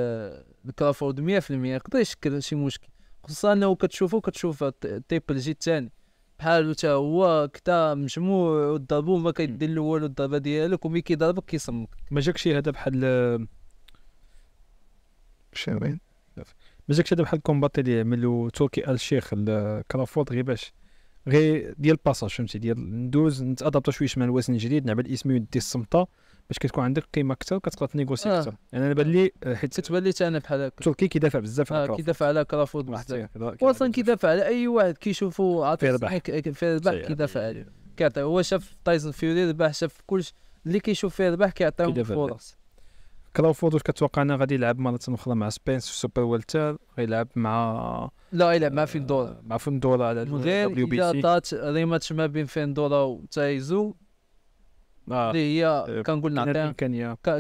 الكرافورد 100%، يقدر يشكل شي مشكل، خصوصا انه كتشوف التيبل جي الثاني بحالو حتى هو كتا مجموع وضربو ما كيدير له والو، الضربه ديالك وملي كيضربك كيصمك. ما جاكش هذا بحال شاوين، ما جاكش هذا بحال الكومبات اللي عملوا تركي الشيخ الكرافورد غير باش غير ديال الباساج فهمتي، ديال ندوز نتادابط شويه مع الوزن الجديد، نعمل الاسم يدي الصمته باش كتكون عندك قيمه اكثر كتقدر تنيغوسي اكثر. يعني انا بان لي حيت كتبان لي انا بحال هكا تركي كيدافع بزاف على كرافورد، كيدافع على كرافورد بزاف، واصلا كيدافع على اي واحد كيشوفو عاطي فيه ربح كيدافع عليه، كيعطي. هو شاف تايسون فيوري ربح، شاف كلشي اللي كيشوف فيه ربح كيعطيهم فرص. كرافورد واش كتوقع انه غادي يلعب مره اخرى مع سبينس في سوبر ويلتر؟ غيلعب مع لا يلعب مع فيندورا، مع فيندورا على دبليو بي سي. اذا طات ريماتش ما بين فيندورا وتايزو اللي هي كنقول نعطيها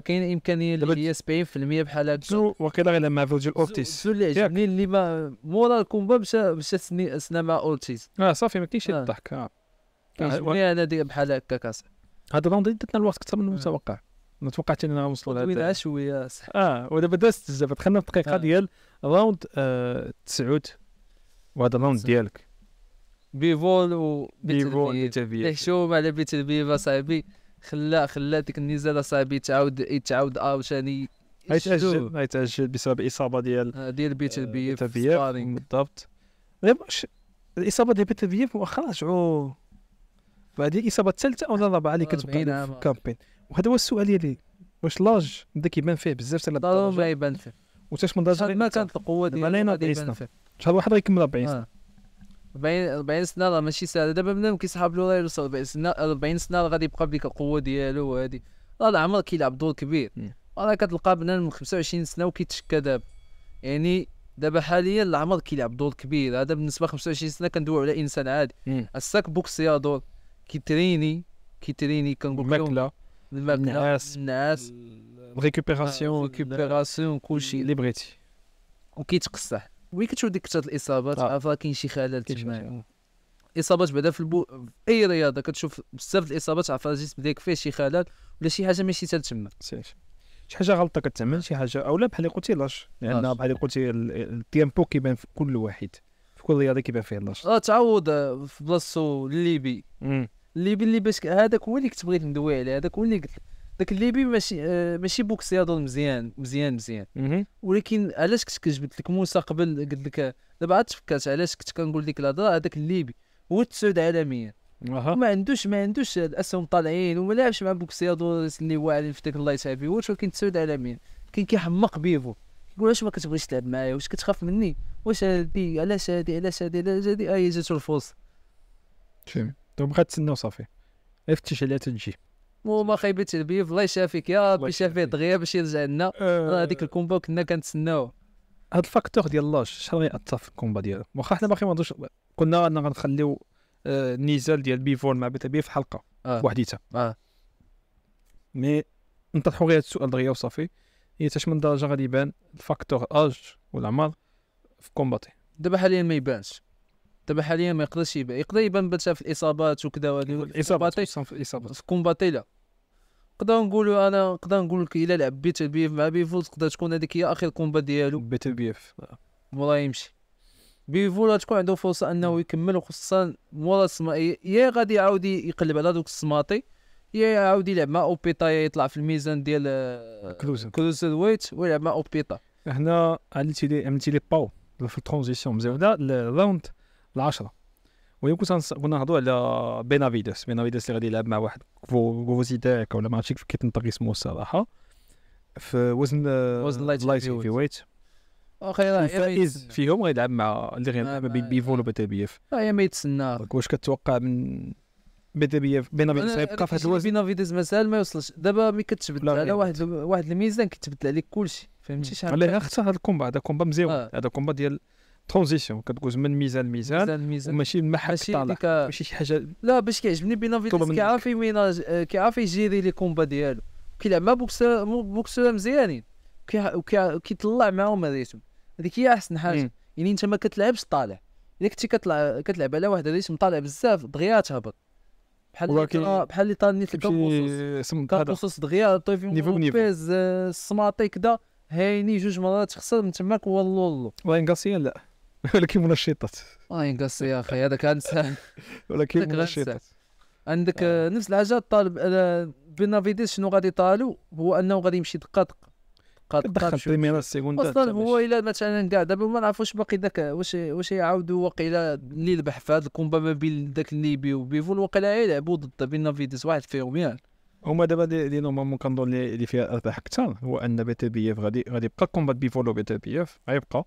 كاين امكانيه اللي هي 70% بحال هكا. وقيلا غير مع فيرجيل اورتيز اللي عجبني اللي ما مورا الكومبا مشى سنا مع اورتيز. صافي ما كاينش الضحك. عجبني انا دير بحال هكا كاس. هذا الراوند درنا الوقت اكثر من المتوقع. ما توقعتش اننا غنوصلوا لهذا شويه صح. ودابا دازت بزاف، دخلنا في الدقيقه ديال راوند 9 وهذا الراوند ديالك بيفول و بيتربيه. شوف على بيتربيه صاحبي، خلا ديك النزال صاحبي يتعاود عاوتاني يتأجل بسبب اصابه ديال بيتربيه بالضبط. غير واش الاصابه ديال بيتربيه واخا رجعوا هذه الاصابه الثالثه ولا الرابعه اللي كتبقى في الكامبين، وهذا هو السؤال ديالي، واش لاج بدا كيبان فيه بزاف حتى ضروري ما يبان فيه، وتاش من درجه ما كانت القوه ديالو غادي يبان فيه. شحال واحد غيكمل 40 سنه 40 سنه راه ماشي ساهل. دابا بنادم كيسحاب له يوصل 40 سنه 40 سنه غادي يبقى بديك القوه ديالو، وهذه راه العمر كيلعب دور كبير. راه كتلقى بنادم من 25 سنه وكيتشكى دابا، يعني دابا حاليا العمر كيلعب دور كبير. هذا بالنسبه 25 سنه كندويو على انسان عادي. الساك بوكسيادور كيتريني كنقول لكم الماكله الناس ريكوبيراسيون كلشي اللي بغيتي، وكيتقصح. وي كتشوف ديك الاصابات عارف راه كاين شي خلل تجمعي اصابات بعدا في اي رياضه كتشوف بزاف الاصابات عارف الجسم ديالك فيه شي خلل ولا شي حاجه ماشي تما، شي حاجه غلطه كتعمل، شي حاجه اولا بحال اللي قلتي لاش، لان بحال اللي قلتي التيمبو كيبان في كل واحد في كل رياضه كيبان فيه لاش. تعوض في بلاصتو الليبي اللي باش هذاك هو اللي كنت بغيت ندوي عليه. هذاك هو اللي قلت داك الليبي ماشي بوكسيادور مزيان ولكن علاش كنت كجبت لك موسى قبل قلت لك دابا عاد تفكرت علاش كنت كنقول ديك الهضره. هذاك الليبي هو التسعود عالميا، ما عندوش الاسهم طالعين وما لعبش مع بوكسيادور اللي واعرين في داك الله يسعفيه، ولكن التسعود عالميا كاين كيحمق بيفو يقول واش ما كتبغيش تلعب معايا، واش كتخاف مني، واش هادي علاش هادي جاتو الفرصه. فهمت بغات تسنى وصافي افتش عليها تجي وما خيبتش البيف. الله يشافيك يا ربي، شافيه دغيا باش يرجع لنا. هذيك الكومبا كنا كنتسناو. هاد الفاكتور ديال لاش شحال غيأثر في الكومبا ديالو؟ واخا حنا باقي ما هضرش، قلنا ان غنخليو النزال ديال بيفول مع بيتابي في حلقه بوحديتها. مي نطرحوا غير هاد السؤال دغيا وصافي، هي تاش من درجه غادي يبان الفاكتور اج والعمر في كومباتي؟ دابا حاليا ما يبانش، دابا حاليا ما يقدرش يبان. يقدر يبان بتا في الاصابات وكذا، وهذه الاصابات في كومباتي لا. نقدر نقول لك الا لعب بيف مع بيفول تقدر تكون هذيك هي اخر كومبا ديالو. بيف مورا يمشي بيفول تكون عنده فرصه انه يكمل، وخصوصا مورا يا غادي يعاود يقلب على دوك السماطي، يا يعاود يلعب مع اوبيتا، يطلع في الميزان ديال كروزر ويت ويلعب مع اوبيتا. هنا عملتي لي باو في الترانزيسيون مزيان. الراوند 10 ويمكن كنا نهضروا على بينافيدس اللي غادي يلعب مع واحد كوفوزيداك ولا ما عرفتش كيف كيتنطق اسمه الصراحه، في وزن لايت هيفي ويت. الفائز فيهم غيلعب مع اللي غيلعب بين بيفول وبيتابيف. هي ما يتسنى. واش كتوقع من بيتابيف بينافيدس غيبقى في هذا الوزن؟ بينافيدس مازال ما يوصلش. دابا ملي كتبدل على واحد الميزان كتبدل عليك كلشي، فهمتي شحال. لا اختار هذا الكومبا، هذا كومبا مزيان. هذا كومبا ديال ترانزيسيون كتدوز من ميزان لميزان وماشي من محل طالع، ماشي شي حاجه. لا باش كيعجبني بينافيدس كيعرف يجيري لي كومبا ديالو، كيلعب مع بوكسور مزيانين كيطلع معاهم الريتم. هذيك هي احسن حاجه. يعني انت ما كتلعبش طالع، الا كنتي كتلعب على واحد الريتم طالع بزاف دغيا تهبط، بحال اللي طالني كابوسوس دغيا طيفي بيز السماطي كذا هايني جوج مرات خسر من تماك. والله وانغاسيا لا ولكن منشطات. انغاسيا يا اخي هذا كان سهل، ولكن منشطات. عندك نفس الحاجه. طالب بينافيديس شنو غادي طالو هو انه غادي يمشي دقه كتدخل بريميرا سيكوندا اصلا هو الا مثلا كاع دابا ما نعرفوش باقي داك واش يعاودوا واقيلا اللي ربح في هذا الكومبا ما بين داك الليبي وبيفول واقيلا يلعبوا ضد بينافيدس واحد فيهم ياك. هما دابا اللي نورمالمون كنظن اللي فيها ارباح اكثر هو ان بي تي بي اف غادي يبقى كومبات بيفول بي تي بي اف غيبقى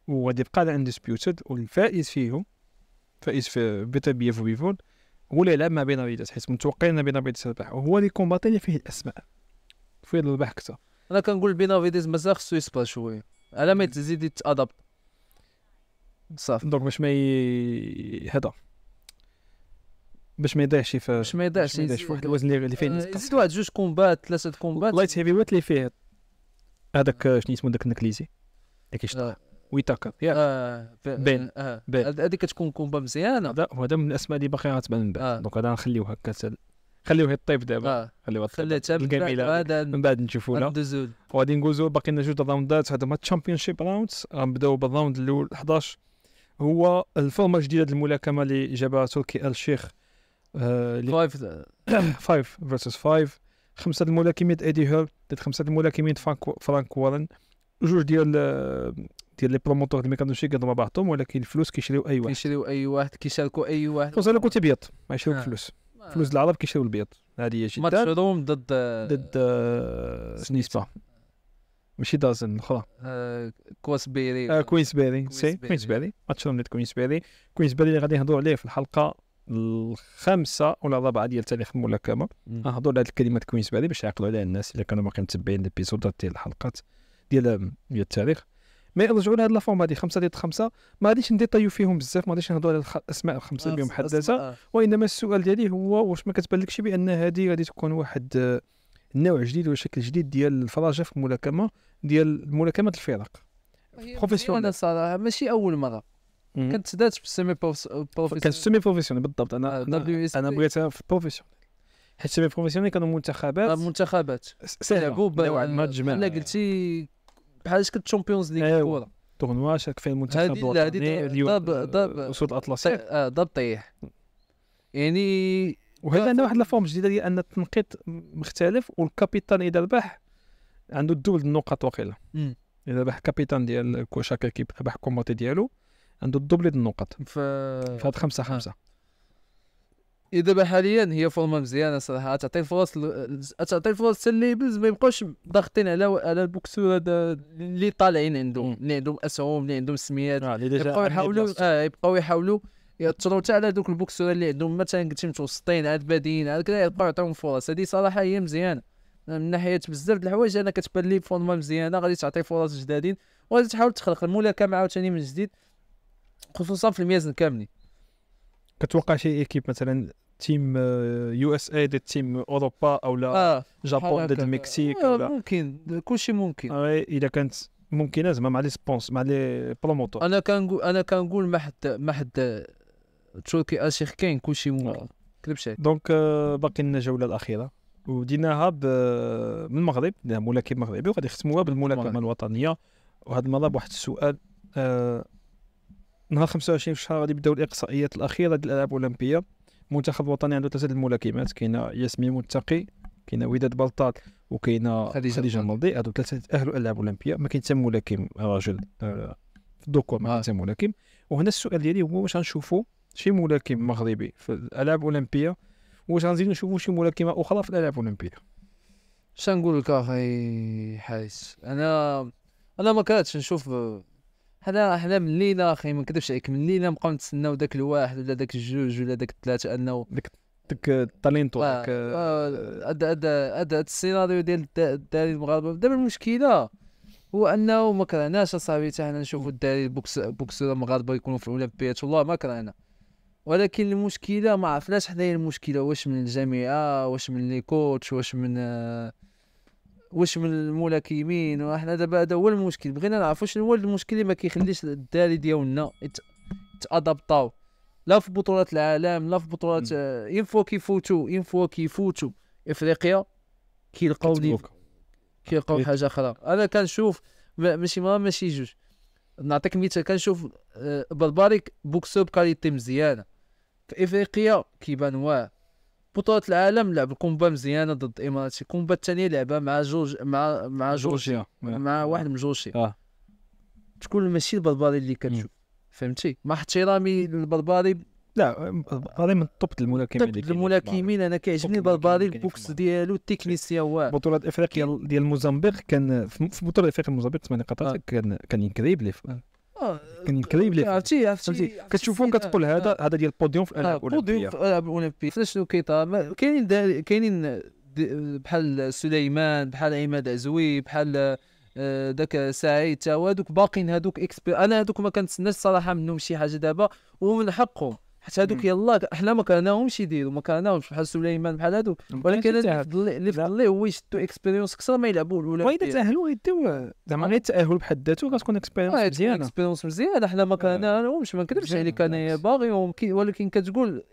وغادي يبقى على اندسبيوتد، والفائز فيهم فائز في بي تي بي اف وبيفول هو اللي يلعب مع بينافيدس، حيت متوقعين ان بينافيدس يربح، وهو لي كومباتي اللي فيه الاسماء فيه الربح اكثر. انا كنقول بينافيدس مازال خصو يصبر شويه على ما تزيد يتادابت صافي. دونك باش ما هذا باش ما يضيعش باش ما يضيعش في واحد الوزن اللي فيه يزيد واحد 2 كومبات 3 كومبات لايت هيفي ويت اللي فيه هذاك شنو اسمه داك النكليزي اللي كيشطح ويتاكر ياك بين هذيك كتكون كومبا مزيانه. هذا من الاسماء اللي باقي غتبان من بعد. دونك هذا نخليوه هكا خليوه يطيب دابا خليه حتى من بعد نشوفوا لا وغادي ندوزو باقي لنا جوج راوندات. هذا هما الشامبيونشيب راوندز. غنبداو بالراوند الاول 11 هو الفورمه الجديده الملاكمه اللي جابها تركي الشيخ 5 فيرسس 5. 5 الملاكمين ايدي هيرل ضد 5 الملاكمين فرانك وارن. جوج ديال لي بروموتور اللي ما كانوش يقدروا مع بعضهم، ولكن الفلوس كيشريو اي واحد كيشاركوا اي واحد. فوز على كنت بيض ما يشريوك فلوس العرب كيشريو البيض. هذه هي جدا ماتش روم ضد سنيسبا ماشي دازن الاخرى كوينسبيري كوينسبيري ماتش روم ضد كوينسبيري اللي غادي نهضروا عليه في الحلقه الخامسه ولا الرابعه ديال تاريخ الملاكمه. نهضروا على هذه الكلمات كوينسبيري باش يعقلوا عليها الناس اللي كانوا باقي متبعين الابيزودات ديال الحلقات ديال التاريخ. ما يرجعوا لهاد لافورم هذه 5 ضد 5. ما غاديش نديطيو فيهم بزاف، ما غاديش نهضروا على الاسماء الخمسه اللي محدده، وانما السؤال ديالي هو واش ما كتبانلكش بان هذه غادي تكون واحد نوع جديد وشكل جديد ديال الفراجه في الملاكمه ديال ملاكمه الفرق بروفيسيونيل؟ صراحه ماشي اول مره كانت دات بالسيمي بروفيسيونيل. كانت سيمي بروفيسيونيل بالضبط. انا بغيتها في بروفيسيونيل حيت سيمي بروفيسيونيل كانوا منتخبات لعبوا نوعا ما تجمع بحال قلتي بحال شكل تشامبيونز ليغ الكره تورنوا شارك فيه المنتخب الوطني اليوم وصول الاطلسي ضرب طيح يعني. وهذا عندنا واحد لافورم جديده ديال ان التنقيط مختلف، والكابيتان اذا ربح عنده الدبل النقاط واقيلا. اذا ربح كابيتان ديال شاك كيب ربح كومباتي ديالو عنده الدبل النقاط في هاد 5-5. دابا حاليا هي فورمه مزيانه صراحه، تعطي الفرص الليبلز ما يبقاوش ضاغطين على البوكسور هذا اللي طالعين عندهم اللي عندهم اسهم اللي عندهم سميات. يبقاو يحاولوا ياثروا حتى على دوك البوكسور اللي عندهم مثلا قلتي متوسطين عاد بادين عاد كذا، يبقاو يعطيهم فرص. هذه صراحه هي مزيانه من ناحيه بزاف د الحوايج. انا كتبان لي فورمه مزيانه غادي تعطي فرص جدادين وغادي تحاول تخلق الملاكمه عاوتاني من جديد خصوصا في الميازن كاملين. كتوقع شي ايكيب مثلا تيم يو اس اي ضد تيم اوروبا او لا جابون ضد المكسيك ولا ممكن كلشي ممكن اذا كانت ممكنه زعما مع لي سبونس مع لي بروموتور. انا كنقول ما حد تركي الشيخ كاين كلشي ممكن كلبش. دونك باقي لنا الجوله الاخيره وديناها من المغرب، ملاكم مغربي، وغادي نختموها بالملاكمه الوطنيه. وهذا المره بواحد السؤال. نهار 25 في الشهر غادي يبداو الاقصائيات الاخيره ديال الالعاب الاولمبيه. المنتخب الوطني عنده 3 الملاكمات، كاينه ياسمين متقي، كاينه وداد بلطال، وكاينه خديجه المرضي. هادو 3 اهلوا الالعاب الاولمبيه. ما كاين حتى ملاكم راجل في الدوكور، ما كاين حتى ملاكم. وهنا السؤال ديالي هو واش غنشوفوا شي ملاكم مغربي في الالعاب الاولمبيه، واش غنزيدوا نشوفوا شي ملاكمه اخرى في الالعاب الاولمبيه؟ اش نقول لك اخي حارس؟ انا ما كرهتش نشوف. حنا من لينا اخي ما نكذبش عليك، من لينا نبقاو نتسناو داك الواحد ولا داك الجوج ولا داك الثلاثه انه داك التالينتو هذا السيناريو ديال الدراري المغاربه. دابا المشكله هو انه ما كرهناش اصاحبي حتى حنا نشوفوا الدراري بوكسور المغاربه يكونوا في الاولمبيات، والله ما كرهنا. ولكن المشكله ما عرفناش حنايا المشكله واش من الجامعه، واش من لي كوتش، واش من الملاكمين. وحنا دابا هذا هو المشكل، بغينا نعرفوا شنو هو المشكل اللي ما كيخليش الدراري ديالنا يتادابطاو لا في بطولات العالم لا في بطولات ينفوا كيفوتوا افريقيا كيلقاو حاجه اخرى. انا كنشوف ماشي جوج، نعطيك مثال. كنشوف برباريك بوكسو بكاليتي مزيانه في افريقيا كيبان واعر، بطولة العالم لعب الكومبا مزيانه ضد الامارات، الكومبا الثانيه لعبها مع جورج مع جورجيا مع واحد من جورجيا. تكون ماشي البربري اللي كتشوف، فهمتي؟ مع احترامي للبربري، لا هذا من طب الملاكمين طب الملاكمين. انا كيعجبني البربري البوكس ديالو التكنيسيا. هو بطولة افريقيا ديال موزمبيق كان في بطولة افريقيا موزمبيق 8 قطرات كان انكريبلي كان انكريبلي عرفتي كتشوفو كتقول هذا ديال البوديوم في الالعاب الاولمبيه. في الالعاب الاولمبيه شنو كيطرا؟ كاينين بحال سليمان، بحال عماد عزوي، بحال داك سعيد، تا هادوك باقين. هادوك انا هادوك ما كنتسناش صراحه منهم شي حاجه دابا، ومن حقهم حتى هادوك يلاه حنا ما كرهناهمش يديروا، ما كرهناهمش بحال سليمان بحال هادوك، ولكن اللي فضل ليه هو يشدو اكسبيريونس اكثر ما يلعبوا الاولى. وإذا تاهلوا يديو زعما غير التاهل بحد ذاته كتكون اكسبيريونس مزيانه. اكسبيريونس مزيانه. حنا ما كرهناهمش، ما نكذبش عليك، انا باغيهم، ولكن كتقول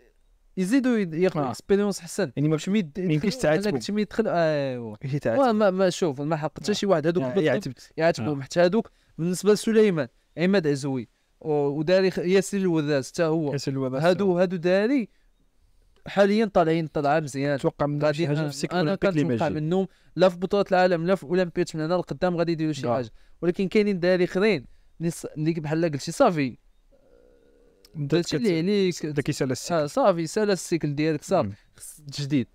يزيدوا ياخذوا اكسبيريونس حسن. يعني ما يمكنش تعاتبوا، كنت يدخل ايوا ماشي تعاتب. ما شوف ما حق حتى شي واحد. هادوك يعاتبوا حتى هادوك. بالنسبه لسليمان، عماد عزوي وداري ياسر الوذاز حتى هو، هادو داري حاليا طالعه مزيان. توقع من شي حاجه في السيكل انا كنتوقع منهم لا في بطوله العالم لا في اولمبيات من هنا لقدام غادي يديروا شي حاجه. ولكن كاينين داري اخرين اللي بحال قلتي صافي درتي اللي عليك، داك يسال السيكل صافي سال السيكل ديالك صافي تجديد.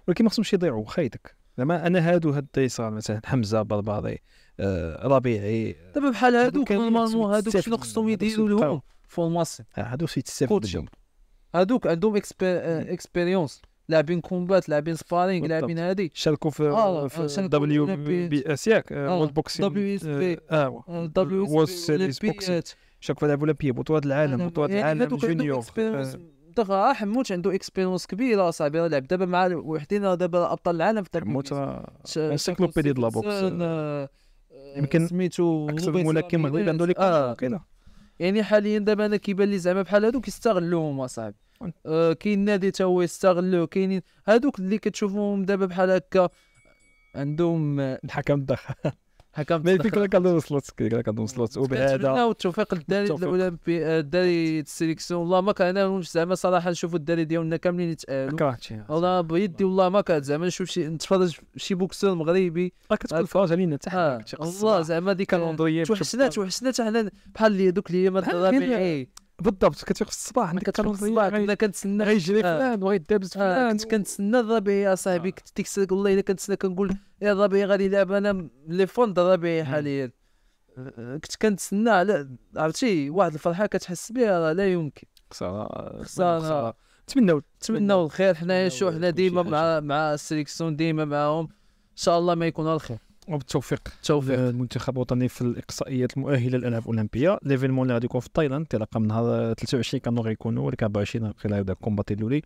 ولكن ما خصهمش يضيعوا خايتك. زعما انا هاد الديسار مثلا حمزه برباضي ربيعي دابا بحال هادوك نورمالمون هادوك شنو خصهم يديروا لهم فورماسيون. هادو يتستافد منهم. هادوك عندهم اكسبيريونس، لاعبين كومبات، لاعبين سبارينغ، لاعبين هادي شاركوا في دبليو بي اس ياك وورلد بوكسينغ دبليو اس بي وورلد سيريز بوكسينغ، شاركوا في الالعاب الاولمبيه، بطولات العالم، بطولات العالم جونيور. دغيا حموت عنده اكسبيريونس كبيره اصاحبي، لعب دابا مع وحدين دابا ابطال العالم في حموت انسيكلوبيديا د لابوكس. يمكن سميتو اكثر ملاكم مغربي عنده لي كاينه. يعني حاليا دابا انا كيبان لي زعما بحال هادوك يستغلوهم اصاحبي. كاين نادي تا هو يستغلوه، كاينين هادوك اللي كتشوفوهم دابا بحال هكا عندهم الحكم الدخل حكم ما يمكن كنوصلوا وصلت وبهذا والتوفيق للداري الاولمبي، الداري السيليكسيون. والله ما كرهناهمش زعما صراحه، نشوفوا الداري ديالنا كاملين يتاهلوا. والله بيدي والله ما كانت زعما نشوف نتفرج شي بوكسور مغربي كتكون فرج علينا حتى والله زعما ديك توحشنا حنا بحال اللي دوك اللي ما الربيعي بالضبط. كتفيق في الصباح عندك الصباح كنا كنتسنى غيجري فلان بغا يدابز فلان، كنت كنتسنى الربيعي اصاحبي. كنت ديك الساعه والله الا كنتسنى كنقول يا الربيعي غادي يلعب. انا لي فون الربيعي حاليا كنت كنتسنى على عرفتي واحد الفرحه كتحس بها راه لا يمكن. خساره نتمناو الخير. حنايا شو حنا ديما مع السيليكسيون، ديما معاهم ان شاء الله ما يكون الخير وبالتوفيق المنتخب الوطني في الاقصائيات المؤهله للالعاب الاولمبيه. ليفينمون اللي غادي يكون في تايلاند انطلاقا من نهار 23 كانوا غيكونوا، ولكن 24 خلال هذا الكومباتي الاولي.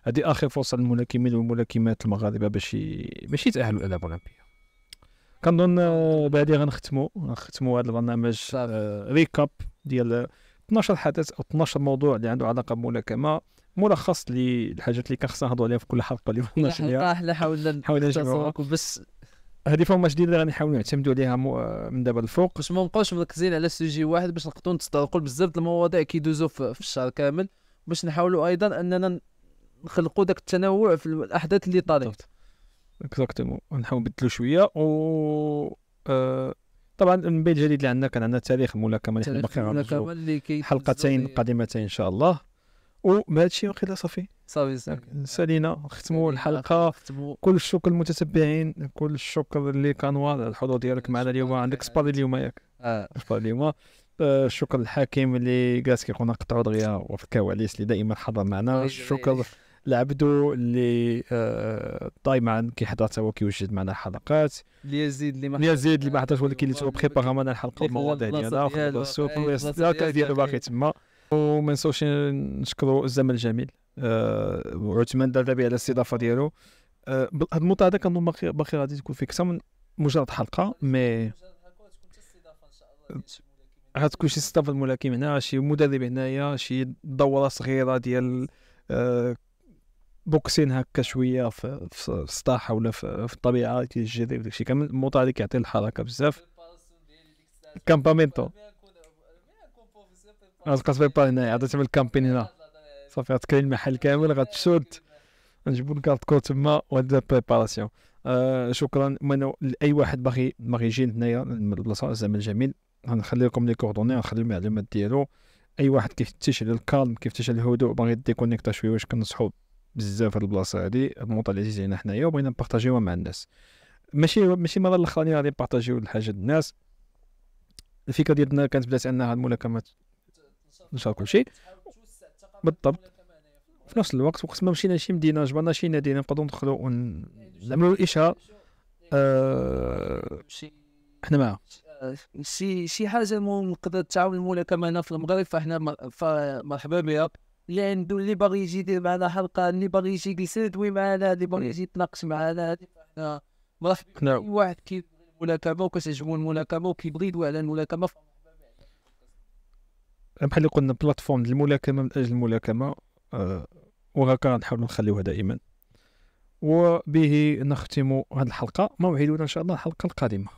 هذه اخر فرصه للملاكمين والملاكمات المغاربه باش يتاهلوا للالعاب الاولمبيه. كنظن بهذه غنختموا هذا البرنامج ريكاب ديال 12 حدث او 12 موضوع اللي عنده علاقه بالملاكمه، ملخص للحاجات اللي كان خصنا نهضروا عليها في كل حلقه اللي حنا حاولنا نختصروا بس هذه فورمه جديده اللي غنحاولوا نعتمدوا عليها من دابا الفوق، باش ما نبقاوش مركزين على سوجي واحد، باش نقدروا نتطرقوا بزاف د المواضيع كيدوزوا في الشهر كامل، باش نحاولوا ايضا اننا نخلقوا داك التنوع في الاحداث اللي طارت. اكزاكتومون نحاول نبدلوا شويه. و طبعا من بين الجديد اللي عندنا كان عندنا تاريخ الملاكمه اللي حلقتين قادمتين ان شاء الله. وبهذا الشيء واخا صافي سالينا نختموا الحلقه. كل الشكر للمتتبعين، كل الشكر اللي كانوا على الحضور ديالك معنا اليوم. عندك سبار اليوم ياك سبار اليوم. الشكر للحكيم اللي جالس كيكون قطعوا دغيا وفي الكواليس اللي دائما حاضر معنا. الشكر لعبدو اللي دائما كيحضر حتى هو كيوجد معنا الحلقات. ليزيد اللي ما حضرش ولكن اللي بريبارا معنا الحلقه والمواضيع ديالها السوق ديالو باقي تما. وما نساوش نشكروا الزمن الجميل وعثمان دردبي على الاستضافه ديالو. هذا الموضوع هذا كنظن باقي غادي تكون فيه اكثر من مجرد حلقه، مي غتكون شي استضافه الملاكم هنا، شي مدرب هنايا، شي دوره صغيره ديال بوكسين هكا شويه في السطاحه ولا في الطبيعه كيجري وداكشي كامل. الموضوع هذا كيعطي الحركه بزاف. كامبامينتو غتبقى تبيبار هنايا، غادي تعمل كامبين هنا صافي، غتكري المحل كامل غتشد نجيبوا الكارت كود تما ونبدا بريباراسيون. شكرا لاي واحد باغي يجي هنايا البلاصه زعما الجميل، غنخلي لكم لي كوردوني، غنخلي المعلومات ديالو. اي واحد كيف تشعل الكالم، كيف تشعل الهدوء، باغي ديكونيكتا شويه، واش كنصحوا بزاف هاد البلاصه هادي، الموطا اللي عزيز علينا حنايا وبغينا نبارطاجيوها مع الناس. ماشي المره الاخرانيه غادي نبارطاجيو الحاجه الناس. الفكره ديالنا كانت بدات انها الملاكمات نشر كلشي بالضبط. في نفس الوقت وقت ما مشينا لشي مدينه جبرنا شي نادي نقدروا ندخلوا ونعملوا الاشهار حنا معاه. شي حاجه نقدر تعاون الملاكمه هنا في المغرب، فاحنا مرحبا بها. اللي عنده اللي باغي يجي يدير معنا حلقه، اللي باغي يجي يجلس يدوي معنا، اللي باغي يجي يتناقش معنا، هذه فاحنا مرحبا. اي واحد كيبغي الملاكمه وكتعجبو الملاكمه وكيبغي يدوي على الملاكمه، بحال اللي قلنا بلاتفورم ديال الملاكمه من اجل الملاكمه. وهكا نحاولوا نخليوها دائما. وبه نختم هذه الحلقه، موعدنا ان شاء الله الحلقه القادمه.